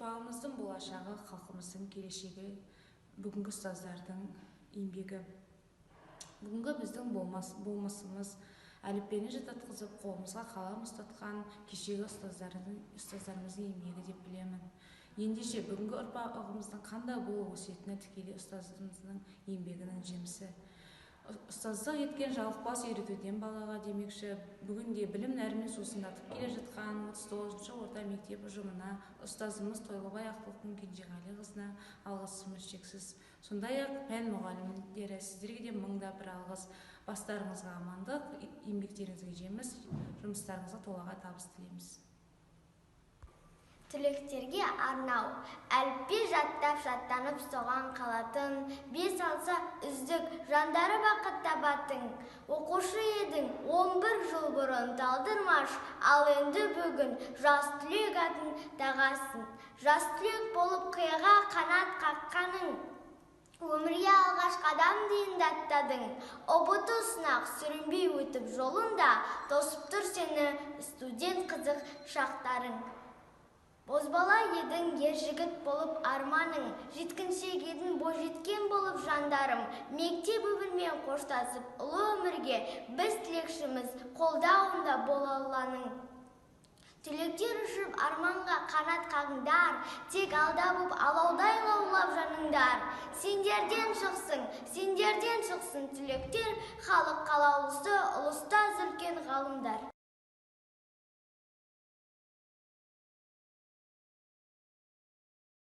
Ұрпағымыздың болашағы, халқымыздың келешегі, бүгінгі ұстаздардың еңбегі. Бүгінгі біздің болмысымыз әліппені жататқызып, қолымызға қалам ұстатқан кешегі ұстаздарымыздың еңбегі деп білемін. Ендеше бүгінгі ұрпағымыздың қандай болу өсиетіне тікелей ұстазымыздың еңбегінің жемісі. Ұстаздық еткен жалықпас үйретуден балаға демекші, бүгінде білім нәрімен сусындатып келе жатқан 39-ші орта мектеп ұжымына, ұстазымыз Тойлыбай Ақтылықтың Кенжеғалиқызына алғысымыз шексіз. Сондай-ақ пән мұғалімдері, сіздерге де мыңда бір алғыс. Бастарыңызға амандық, еңбектеріңізге жеміс, жұмыстарыңызға толағай табыс тілейміз. Түлектерге арнау, әліппе жаттап соған қалатын, бес алса үздік, жандары бақыт табатын. Оқушы едің 11 жыл бұрын талдырмаш, ал енді бүгін жас түлек атын тағасын. Жас түлек болып қияға қанат қаққаның, өмірге алғаш қадам дейін аттадың. ұбт сынақ сүрінбей өтіп жолында, тосып тұр сені студент қызық шақтарың. Бозбала едің, ер жігіт болып арманың, жеткіншек едің, бойжеткен болып жандарым. Мектеп өмірмен қоштасып, ұлы өмірге біз тілекшіміз, қолдауында бол Алланың. Түлектер ұшып арманға қанат қағыңдар, тек алда боп алаудай лаулап жаныңдар. Сендерден шықсын түлектер, халық қалаулысы, ұлыстаз үлкен ғалымдар.